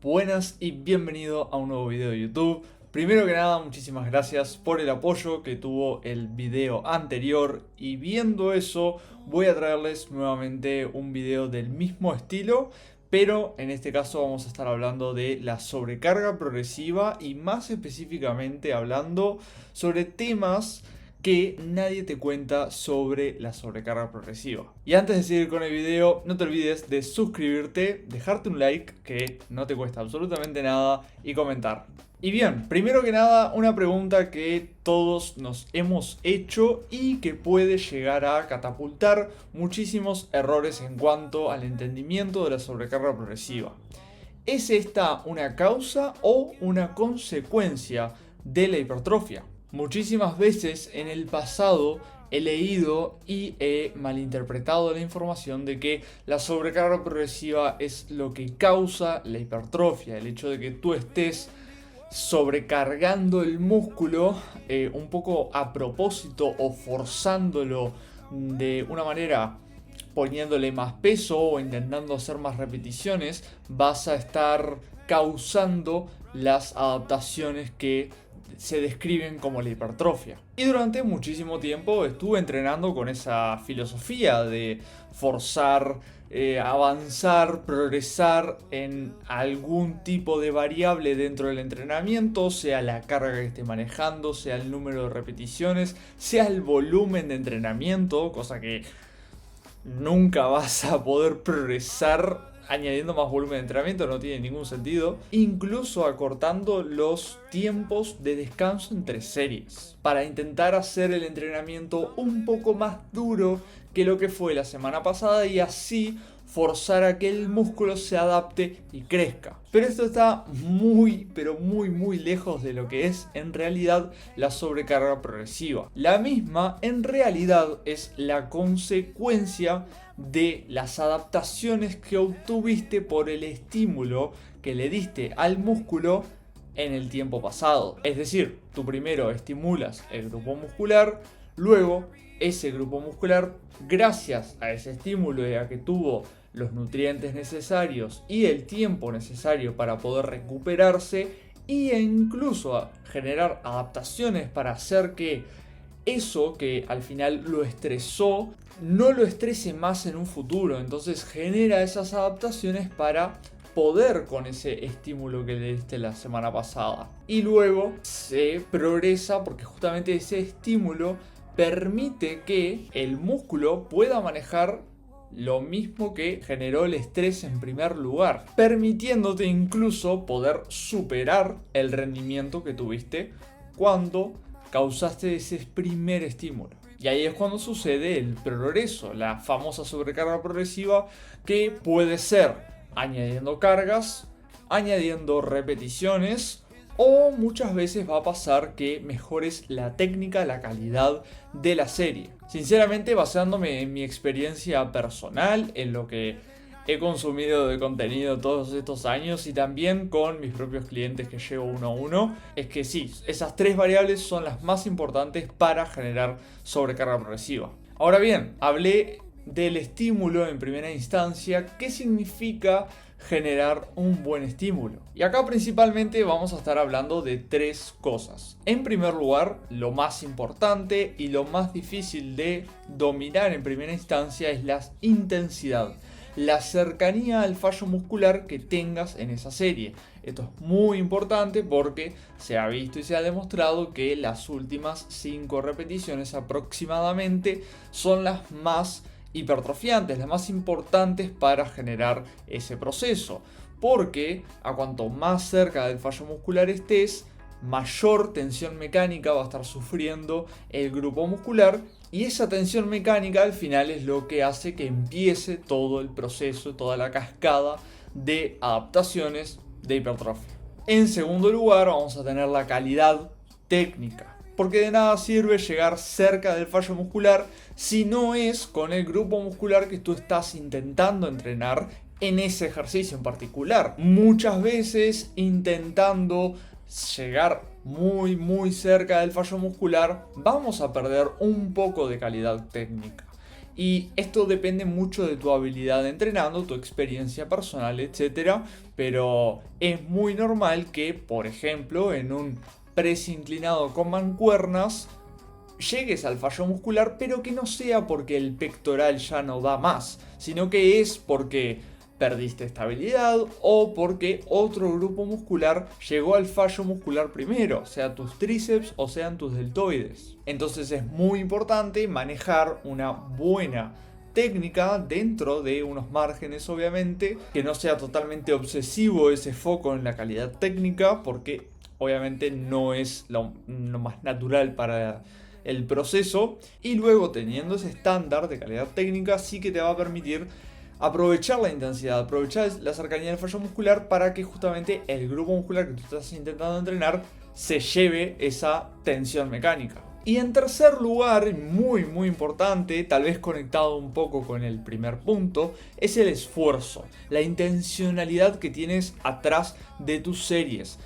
Buenas y bienvenido a un nuevo video de YouTube. Primero que nada, muchísimas gracias por el apoyo que tuvo el video anterior, y viendo eso voy a traerles nuevamente un video del mismo estilo, pero en este caso vamos a estar hablando de la sobrecarga progresiva y más específicamente hablando sobre temas que nadie te cuenta sobre la sobrecarga progresiva. Y antes de seguir con el video, no te olvides de suscribirte, dejarte un like, que no te cuesta absolutamente nada, y comentar. Y bien, primero que nada, una pregunta que todos nos hemos hecho y que puede llegar a catapultar muchísimos errores en cuanto al entendimiento de la sobrecarga progresiva. ¿Es esta una causa o una consecuencia de la hipertrofia? Muchísimas veces en el pasado he leído y he malinterpretado la información de que la sobrecarga progresiva es lo que causa la hipertrofia, el hecho de que tú estés sobrecargando el músculo un poco a propósito o forzándolo de una manera, poniéndole más peso o intentando hacer más repeticiones, vas a estar causando las adaptaciones que se describen como la hipertrofia. Y durante muchísimo tiempo estuve entrenando con esa filosofía de forzar, avanzar, progresar en algún tipo de variable dentro del entrenamiento, sea la carga que esté manejando, sea el número de repeticiones, sea el volumen de entrenamiento, cosa que nunca vas a poder progresar añadiendo más volumen de entrenamiento, no tiene ningún sentido. Incluso acortando los tiempos de descanso entre series, para intentar hacer el entrenamiento un poco más duro que lo que fue la semana pasada y así forzar a que el músculo se adapte y crezca. Pero esto está muy, pero muy lejos de lo que es en realidad la sobrecarga progresiva. La misma en realidad es la consecuencia de las adaptaciones que obtuviste por el estímulo que le diste al músculo en el tiempo pasado. Es decir, tú primero estimulas el grupo muscular, luego ese grupo muscular, gracias a ese estímulo y a que tuvo los nutrientes necesarios y el tiempo necesario para poder recuperarse e incluso a generar adaptaciones para hacer que eso que al final lo estresó no lo estrese más en un futuro. Entonces genera esas adaptaciones para poder con ese estímulo que le diste la semana pasada. Y luego se progresa porque justamente ese estímulo permite que el músculo pueda manejar lo mismo que generó el estrés en primer lugar, permitiéndote incluso poder superar el rendimiento que tuviste cuando causaste ese primer estímulo. Y ahí es cuando sucede el progreso, la famosa sobrecarga progresiva, que puede ser añadiendo cargas, añadiendo repeticiones, o muchas veces va a pasar que mejores la técnica, la calidad de la serie. Sinceramente, basándome en mi experiencia personal, en lo que he consumido de contenido todos estos años y también con mis propios clientes que llevo uno a uno, es que sí, esas tres variables son las más importantes para generar sobrecarga progresiva. Ahora bien, hablé del estímulo en primera instancia. ¿Qué significa generar un buen estímulo? Y acá principalmente vamos a estar hablando de tres cosas. En primer lugar, lo más importante y lo más difícil de dominar en primera instancia es la intensidad, la cercanía al fallo muscular que tengas en esa serie. Esto es muy importante porque se ha visto y se ha demostrado que las últimas 5 repeticiones aproximadamente son las más hipertrofiantes, las más importantes para generar ese proceso, porque a cuanto más cerca del fallo muscular estés, mayor tensión mecánica va a estar sufriendo el grupo muscular, y esa tensión mecánica al final es lo que hace que empiece todo el proceso, toda la cascada de adaptaciones de hipertrofia. En segundo lugar, vamos a tener la calidad técnica, porque de nada sirve llegar cerca del fallo muscular si no es con el grupo muscular que tú estás intentando entrenar en ese ejercicio en particular. Muchas veces intentando llegar muy cerca del fallo muscular vamos a perder un poco de calidad técnica. Y esto depende mucho de tu habilidad entrenando, tu experiencia personal, etcétera. Pero es muy normal que, por ejemplo, en un press inclinado con mancuernas, llegues al fallo muscular, pero que no sea porque el pectoral ya no da más, sino que es porque perdiste estabilidad o porque otro grupo muscular llegó al fallo muscular primero, sea tus tríceps o sean tus deltoides. Entonces es muy importante manejar una buena técnica dentro de unos márgenes, obviamente, que no sea totalmente obsesivo ese foco en la calidad técnica, porque obviamente no es lo más natural para el proceso. Y luego, teniendo ese estándar de calidad técnica, sí que te va a permitir aprovechar la intensidad, aprovechar la cercanía del fallo muscular para que justamente el grupo muscular que tú estás intentando entrenar se lleve esa tensión mecánica. Y en tercer lugar, muy importante, tal vez conectado un poco con el primer punto, es el esfuerzo, la intencionalidad que tienes atrás de tus series.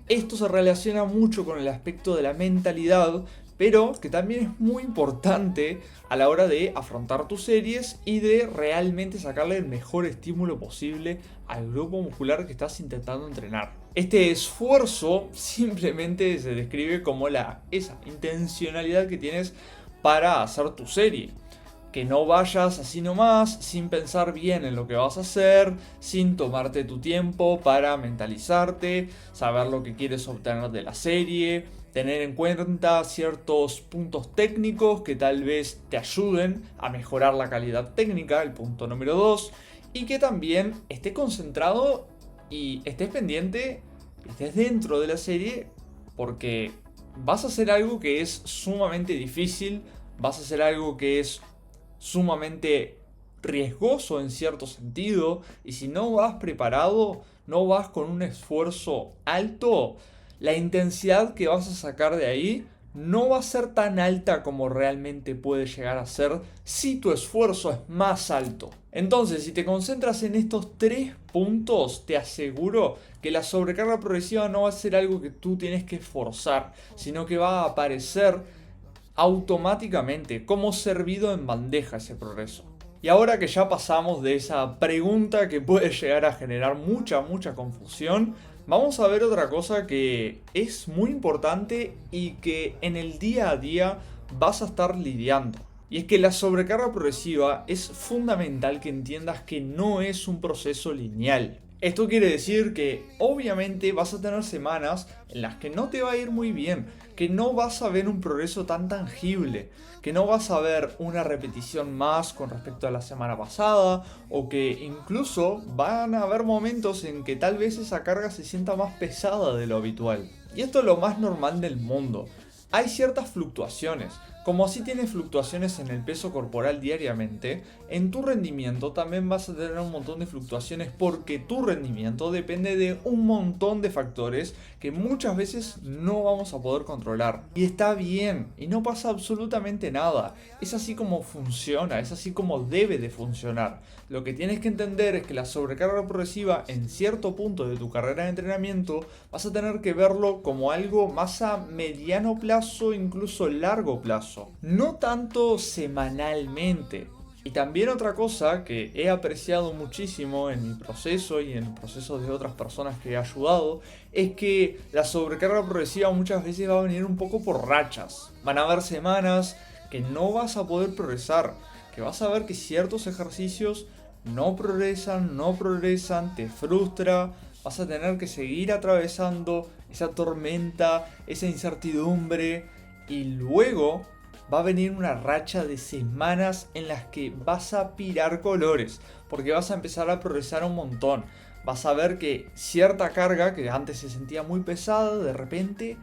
Esto se relaciona mucho con el aspecto de la mentalidad, pero que también es muy importante a la hora de afrontar tus series y de realmente sacarle el mejor estímulo posible al grupo muscular que estás intentando entrenar. Este esfuerzo simplemente se describe como esa intencionalidad que tienes para hacer tu serie. Que no vayas así nomás, sin pensar bien en lo que vas a hacer, sin tomarte tu tiempo para mentalizarte, saber lo que quieres obtener de la serie, tener en cuenta ciertos puntos técnicos que tal vez te ayuden a mejorar la calidad técnica, el punto número 2, y que también estés concentrado y estés pendiente, estés dentro de la serie, porque vas a hacer algo que es sumamente difícil, vas a hacer algo que es sumamente riesgoso en cierto sentido, y si no vas preparado, no vas con un esfuerzo alto, la intensidad que vas a sacar de ahí no va a ser tan alta como realmente puede llegar a ser si tu esfuerzo es más alto. Entonces, si te concentras en estos 3 puntos, te aseguro que la sobrecarga progresiva no va a ser algo que tú tienes que esforzar, sino que va a aparecer automáticamente como servido en bandeja ese progreso. Y ahora que ya pasamos de esa pregunta que puede llegar a generar mucha confusión, vamos a ver otra cosa que es muy importante y que en el día a día vas a estar lidiando. Y es que la sobrecarga progresiva es fundamental que entiendas que no es un proceso lineal. Esto quiere decir que obviamente vas a tener semanas en las que no te va a ir muy bien, que no vas a ver un progreso tan tangible, que no vas a ver una repetición más con respecto a la semana pasada, o que incluso van a haber momentos en que tal vez esa carga se sienta más pesada de lo habitual. Y esto es lo más normal del mundo. Hay ciertas fluctuaciones. Como así tienes fluctuaciones en el peso corporal diariamente, en tu rendimiento también vas a tener un montón de fluctuaciones, porque tu rendimiento depende de un montón de factores que muchas veces no vamos a poder controlar. Y está bien, y no pasa absolutamente nada. Es así como funciona, es así como debe de funcionar. Lo que tienes que entender es que la sobrecarga progresiva en cierto punto de tu carrera de entrenamiento vas a tener que verlo como algo más a mediano plazo, incluso largo plazo. No tanto semanalmente. Y también otra cosa que he apreciado muchísimo en mi proceso y en el proceso de otras personas que he ayudado, es que la sobrecarga progresiva muchas veces va a venir un poco por rachas. Van a haber semanas que no vas a poder progresar, que vas a ver que ciertos ejercicios no progresan, te frustra, vas a tener que seguir atravesando esa tormenta, esa incertidumbre, y luego va a venir una racha de semanas en las que vas a pirar colores, porque vas a empezar a progresar un montón. Vas a ver que cierta carga que antes se sentía muy pesada, de repente,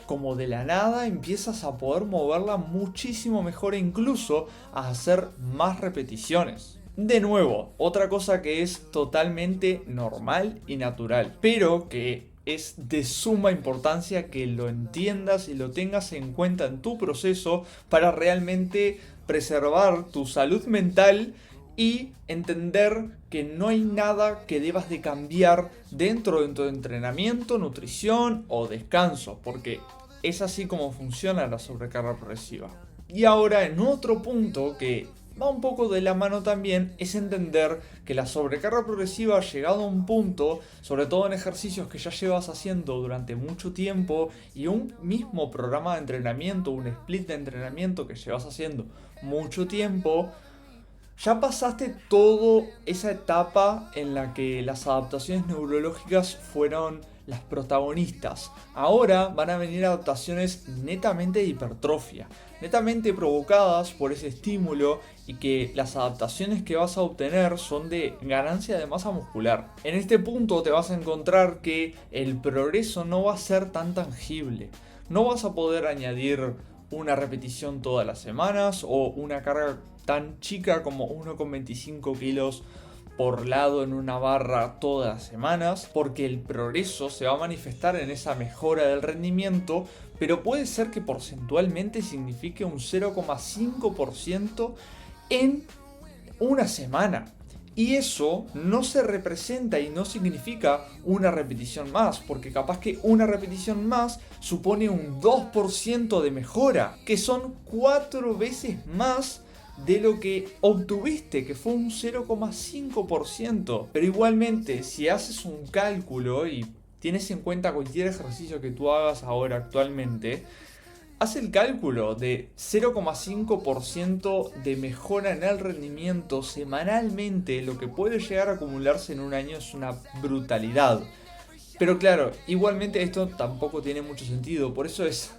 como de la nada, empiezas a poder moverla muchísimo mejor e incluso a hacer más repeticiones. De nuevo, otra cosa que es totalmente normal y natural, pero que es de suma importancia que lo entiendas y lo tengas en cuenta en tu proceso para realmente preservar tu salud mental y entender que no hay nada que debas de cambiar dentro de tu entrenamiento, nutrición o descanso, porque es así como funciona la sobrecarga progresiva. Y ahora, en otro punto que va un poco de la mano también, es entender que la sobrecarga progresiva, llegado a un punto, sobre todo en ejercicios que ya llevas haciendo durante mucho tiempo y un mismo programa de entrenamiento, un split de entrenamiento que llevas haciendo mucho tiempo, ya pasaste toda esa etapa en la que las adaptaciones neurológicas fueron las protagonistas. Ahora van a venir adaptaciones netamente de hipertrofia, netamente provocadas por ese estímulo, y que las adaptaciones que vas a obtener son de ganancia de masa muscular. En este punto te vas a encontrar que el progreso no va a ser tan tangible. No vas a poder añadir una repetición todas las semanas o una carga tan chica como 1,25 kilos por lado en una barra todas las semanas, porque el progreso se va a manifestar en esa mejora del rendimiento, pero puede ser que porcentualmente signifique un 0,5% en una semana. Y eso no se representa y no significa una repetición más, porque capaz que una repetición más supone un 2% de mejora, que son 4 veces más de lo que obtuviste, que fue un 0,5%. Pero igualmente, si haces un cálculo y tienes en cuenta cualquier ejercicio que tú hagas ahora actualmente, haz el cálculo de 0,5% de mejora en el rendimiento semanalmente. Lo que puede llegar a acumularse en un año es una brutalidad. Pero claro, igualmente esto tampoco tiene mucho sentido, por eso es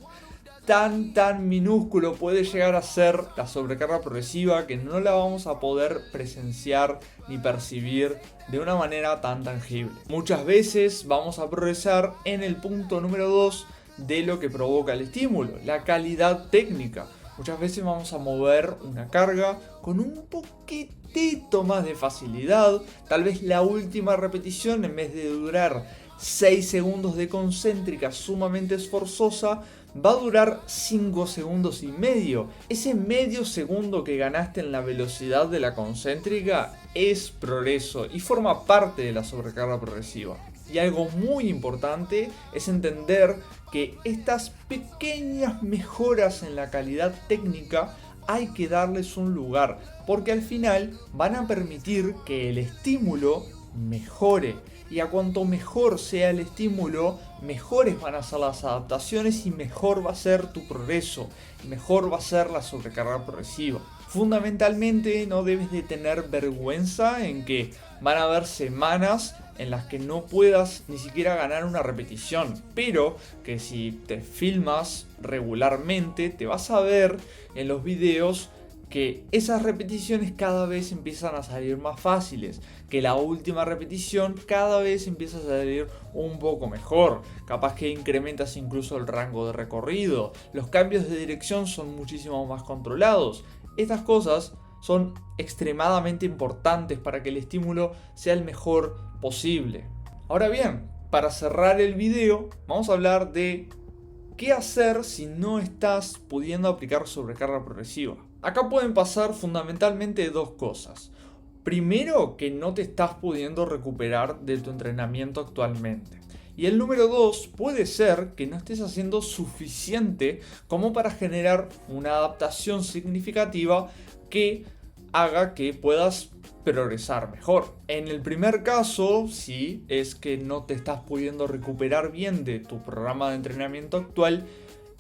tan minúsculo puede llegar a ser la sobrecarga progresiva, que no la vamos a poder presenciar ni percibir de una manera tan tangible. Muchas veces vamos a progresar en el punto número 2 de lo que provoca el estímulo, la calidad técnica. Muchas veces vamos a mover una carga con un poquitito más de facilidad. Tal vez la última repetición, en vez de durar 6 segundos de concéntrica sumamente esforzosa, va a durar 5 segundos y medio. Ese medio segundo que ganaste en la velocidad de la concéntrica es progreso y forma parte de la sobrecarga progresiva. Y algo muy importante es entender que estas pequeñas mejoras en la calidad técnica hay que darles un lugar, porque al final van a permitir que el estímulo mejore. Y a cuanto mejor sea el estímulo, mejores van a ser las adaptaciones y mejor va a ser tu progreso, y mejor va a ser la sobrecarga progresiva. Fundamentalmente no debes de tener vergüenza en que van a haber semanas en las que no puedas ni siquiera ganar una repetición, pero que si te filmas regularmente te vas a ver en los videos que esas repeticiones cada vez empiezan a salir más fáciles, que la última repetición cada vez empieza a salir un poco mejor, capaz que incrementas incluso el rango de recorrido, los cambios de dirección son muchísimo más controlados. Estas cosas son extremadamente importantes para que el estímulo sea el mejor posible. Ahora bien, para cerrar el video, vamos a hablar de qué hacer si no estás pudiendo aplicar sobrecarga progresiva. Acá pueden pasar fundamentalmente dos cosas. Primero, que no te estás pudiendo recuperar de tu entrenamiento actualmente. Y el número 2 puede ser que no estés haciendo suficiente como para generar una adaptación significativa que haga que puedas progresar mejor. En el primer caso, si es que no te estás pudiendo recuperar bien de tu programa de entrenamiento actual,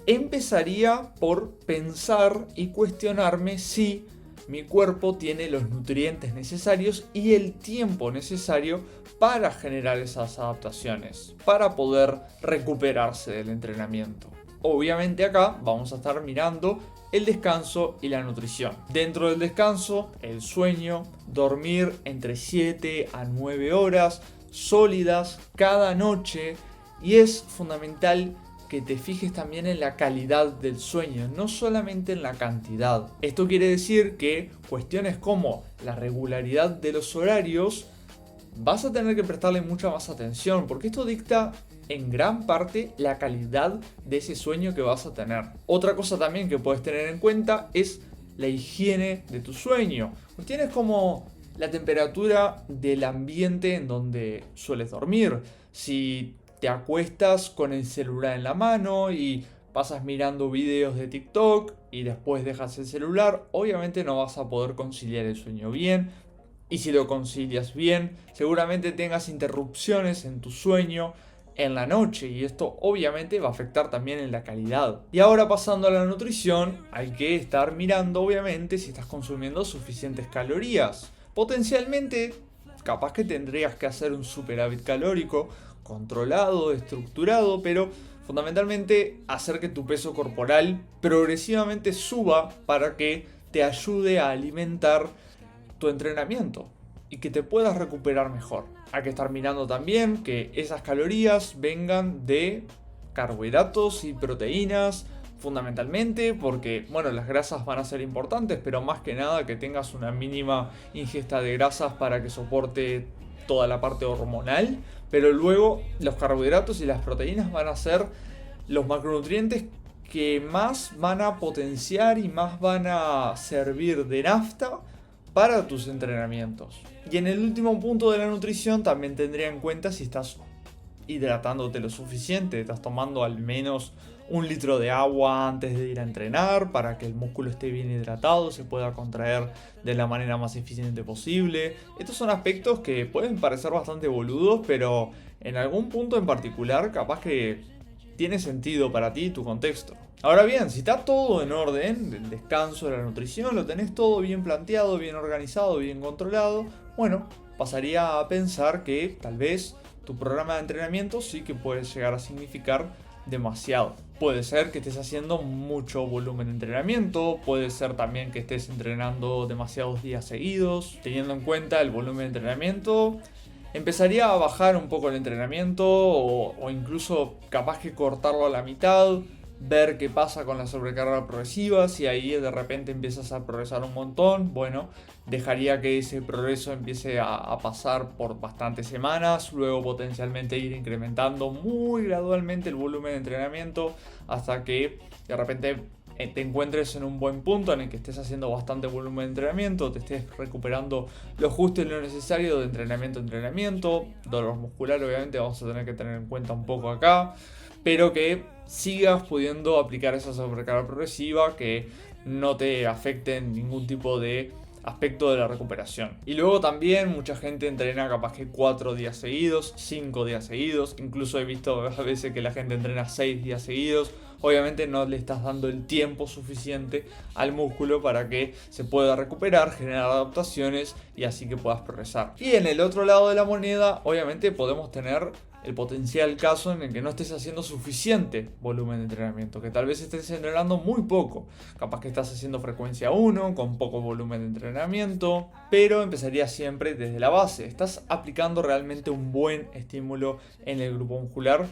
empezaría por pensar y cuestionarme si mi cuerpo tiene los nutrientes necesarios y el tiempo necesario para generar esas adaptaciones, para poder recuperarse del entrenamiento. Obviamente acá vamos a estar mirando el descanso y la nutrición. Dentro del descanso, el sueño, dormir entre 7 a 9 horas sólidas cada noche, y es fundamental que te fijes también en la calidad del sueño, no solamente en la cantidad. Esto quiere decir que cuestiones como la regularidad de los horarios vas a tener que prestarle mucha más atención, porque esto dicta en gran parte la calidad de ese sueño que vas a tener. Otra cosa también que puedes tener en cuenta es la higiene de tu sueño. Cuestiones como la temperatura del ambiente en donde sueles dormir. Si te acuestas con el celular en la mano y pasas mirando videos de TikTok y después dejas el celular, obviamente no vas a poder conciliar el sueño bien. Y si lo concilias bien, seguramente tengas interrupciones en tu sueño en la noche y esto obviamente va a afectar también en la calidad. Y ahora pasando a la nutrición, hay que estar mirando obviamente si estás consumiendo suficientes calorías. Potencialmente, capaz que tendrías que hacer un superávit calórico controlado, estructurado, pero fundamentalmente hacer que tu peso corporal progresivamente suba para que te ayude a alimentar tu entrenamiento y que te puedas recuperar mejor. Hay que estar mirando también que esas calorías vengan de carbohidratos y proteínas, fundamentalmente porque, bueno, las grasas van a ser importantes, pero más que nada que tengas una mínima ingesta de grasas para que soporte toda la parte hormonal, pero luego los carbohidratos y las proteínas van a ser los macronutrientes que más van a potenciar y más van a servir de nafta para tus entrenamientos. Y en el último punto de la nutrición también tendría en cuenta si estás hidratándote lo suficiente, estás tomando al menos 1 litro de agua antes de ir a entrenar para que el músculo esté bien hidratado, se pueda contraer de la manera más eficiente posible. Estos son aspectos que pueden parecer bastante boludos, pero en algún punto en particular capaz que tiene sentido para ti y tu contexto. Ahora bien, si está todo en orden, el descanso, la nutrición, lo tenés todo bien planteado, bien organizado, bien controlado, bueno, pasaría a pensar que tal vez tu programa de entrenamiento sí que puede llegar a significar demasiado. Puede ser que estés haciendo mucho volumen de entrenamiento, puede ser también que estés entrenando demasiados días seguidos. Teniendo en cuenta el volumen de entrenamiento, empezaría a bajar un poco el entrenamiento o incluso capaz que cortarlo a la mitad, ver qué pasa con la sobrecarga progresiva. Si ahí de repente empiezas a progresar un montón, bueno, dejaría que ese progreso empiece a pasar por bastantes semanas, luego potencialmente ir incrementando muy gradualmente el volumen de entrenamiento hasta que de repente te encuentres en un buen punto en el que estés haciendo bastante volumen de entrenamiento, te estés recuperando lo justo y lo necesario de entrenamiento a entrenamiento. Dolor muscular obviamente vamos a tener que tener en cuenta un poco acá, pero que sigas pudiendo aplicar esa sobrecarga progresiva que no te afecte en ningún tipo de aspecto de la recuperación. Y luego también mucha gente entrena capaz que 4 días seguidos, 5 días seguidos, incluso he visto a veces que la gente entrena 6 días seguidos. Obviamente no le estás dando el tiempo suficiente al músculo para que se pueda recuperar, generar adaptaciones y así que puedas progresar. Y en el otro lado de la moneda, obviamente podemos tener el potencial caso en el que no estés haciendo suficiente volumen de entrenamiento, que tal vez estés entrenando muy poco. Capaz que estás haciendo frecuencia 1 con poco volumen de entrenamiento, pero empezaría siempre desde la base. Estás aplicando realmente un buen estímulo en el grupo muscular.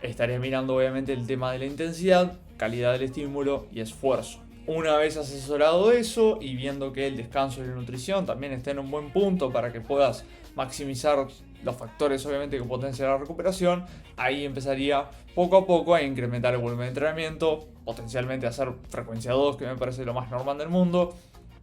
Estaría mirando obviamente el tema de la intensidad, calidad del estímulo y esfuerzo. Una vez asesorado eso y viendo que el descanso y la nutrición también estén en un buen punto para que puedas maximizar los factores obviamente que potencian la recuperación, ahí empezaría poco a poco a incrementar el volumen de entrenamiento, potencialmente hacer frecuencia 2, que me parece lo más normal del mundo,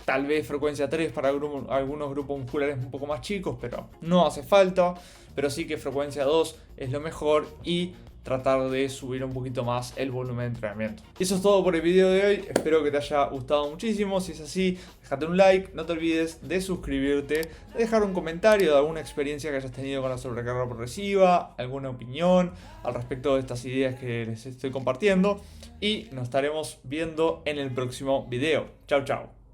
tal vez frecuencia 3 para algunos grupos musculares un poco más chicos, pero no hace falta, pero sí que frecuencia 2 es lo mejor y tratar de subir un poquito más el volumen de entrenamiento. Eso es todo por el video de hoy, espero que te haya gustado muchísimo. Si es así, déjate un like, no te olvides de suscribirte, de dejar un comentario de alguna experiencia que hayas tenido con la sobrecarga progresiva, alguna opinión al respecto de estas ideas que les estoy compartiendo y nos estaremos viendo en el próximo video. Chau chau.